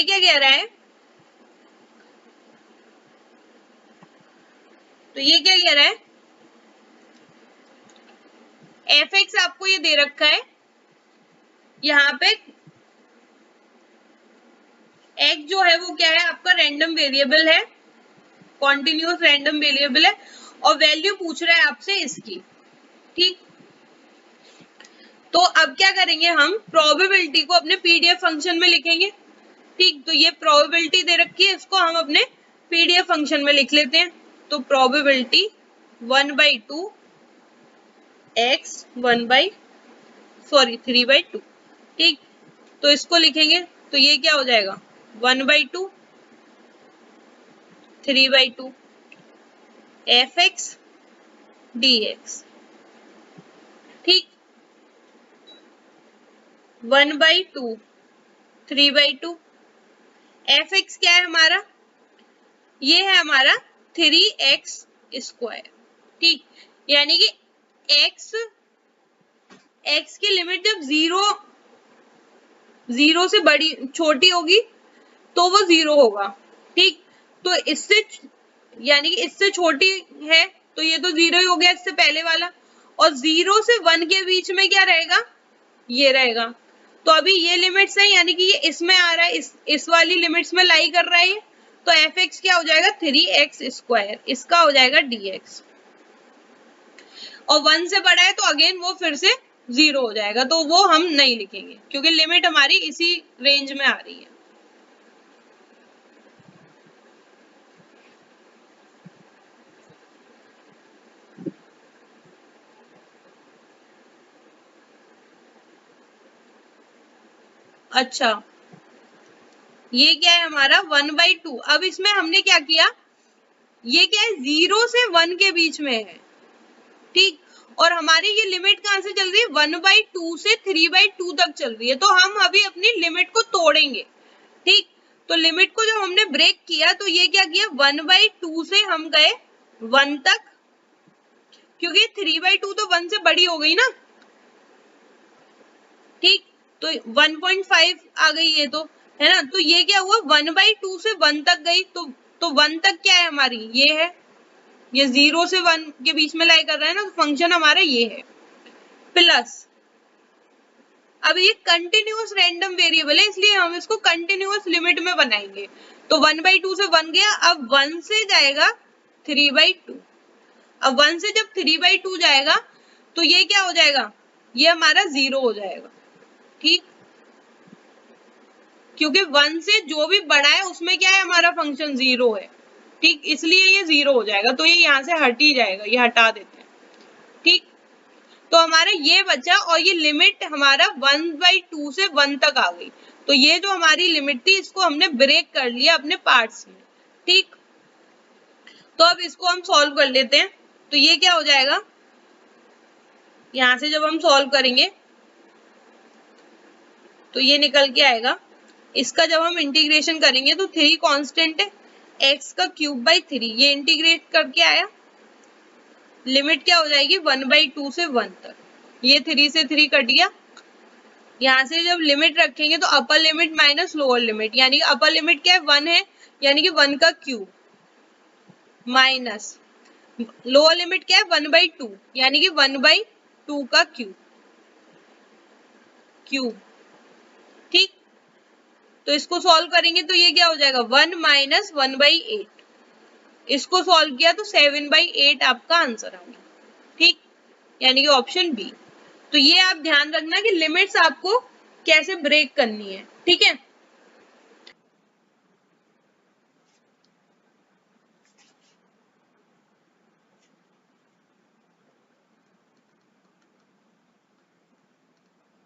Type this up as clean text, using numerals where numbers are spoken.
क्या कह रहा है, तो ये क्या कह रहा है, एफ एक्स आपको ये दे रखा है, यहाँ पे एक्स जो है वो क्या है आपका रैंडम वेरिएबल है, कॉन्टिन्यूस रैंडम वेरिएबल है, और वैल्यू पूछ रहा है आपसे इसकी। ठीक, तो अब क्या करेंगे, हम प्रोबेबिलिटी को अपने पीडीएफ फंक्शन में लिखेंगे। ठीक, तो ये प्रोबेबिलिटी दे रखी है, इसको हम अपने पीडीएफ फंक्शन में लिख लेते हैं। तो प्रोबेबिलिटी 1/2 x 3/2। ठीक, तो इसको लिखेंगे, तो ये क्या हो जाएगा 1/2 3/2 fx dx। ठीक, 1/2 3/2 fx क्या है हमारा, ये है हमारा 3x²। ठीक, यानी कि x की लिमिट जब जीरो से बड़ी छोटी होगी तो वो 0 होगा। ठीक, तो इससे यानी कि इससे छोटी है तो ये तो 0 ही हो गया इससे पहले वाला, और 0 से 1 के बीच में क्या रहेगा, ये रहेगा। तो अभी ये लिमिट्स है, यानी कि ये इसमें आ रहा है, इस वाली लिमिट्स में लाई कर रहा है ये, तो एफ एक्स क्या हो जाएगा 3x², इसका हो जाएगा dx। और 1 से बड़ा है तो अगेन वो फिर से 0 हो जाएगा, तो वो हम नहीं लिखेंगे क्योंकि लिमिट हमारी इसी रेंज में आ रही है। अच्छा, ये क्या है हमारा 1/2। अब इसमें हमने क्या किया, ये क्या है 0 से 1 के बीच में है। ठीक, और हमारी ये लिमिट कहां से चल रही है, 1/2 से 3/2 तक चल रही है, तो हम अभी अपनी लिमिट को तोड़ेंगे। ठीक, तो लिमिट को जब हमने ब्रेक किया तो ये क्या किया, 1/2 से हम गए 1 तक, क्योंकि 3/2 तो 1 से बड़ी हो गई ना। ठीक, तो 1.5 आ गई ये तो, है ना, तो ये क्या हुआ 1/2 से 1 तक गई, तो 1 तक क्या है हमारी, ये है, ये 0 से 1 के बीच में लाई कर रहा है ना, तो फंक्शन हमारा ये है। प्लस अब ये कंटिन्यूअस रैंडम वेरिएबल है, इसलिए हम इसको कंटिन्यूअस लिमिट में बनाएंगे। तो 1/2 से 1 गया, अब 1 से जाएगा 3/2। अब 1 से जब 3/2 जाएगा तो ये क्या हो जाएगा, ये हमारा 0 हो जाएगा। ठीक, क्योंकि 1 से जो भी बड़ा है उसमें क्या है, हमारा फंक्शन 0 है। ठीक, इसलिए ये 0 हो जाएगा, तो ये यहाँ से हट ही जाएगा, ये हटा देते हैं। ठीक, तो हमारा ये बचा, और ये लिमिट हमारा 1/2 से 1 तक आ गई, तो ये जो हमारी लिमिट थी इसको हमने ब्रेक कर लिया अपने पार्ट्स में। ठीक, तो अब इसको हम सॉल्व कर लेते हैं, तो ये क्या हो जाएगा, यहां से जब हम सॉल्व करेंगे तो ये निकल के आएगा, इसका जब हम इंटीग्रेशन करेंगे तो 3 कांस्टेंट है, x³ 3, ये इंटीग्रेट करके आया, लिमिट क्या हो जाएगी 1/2 से 1 तक, ये 3 से 3 कट गया। यहाँ से जब लिमिट रखेंगे तो upper limit minus lower limit, यानी कि अपर लिमिट क्या है 1 है, यानी कि 1 का क्यूब, माइनस लोअर लिमिट क्या है 1/2, यानी कि 1/2 का क्यूब। ठीक, तो इसको सॉल्व करेंगे तो ये क्या हो जाएगा 1 माइनस 1/8, इसको सॉल्व किया तो 7/8 आपका आंसर आ गया। ठीक, यानी कि ऑप्शन बी। तो ये आप ध्यान रखना कि लिमिट्स आपको कैसे ब्रेक करनी है। ठीक है,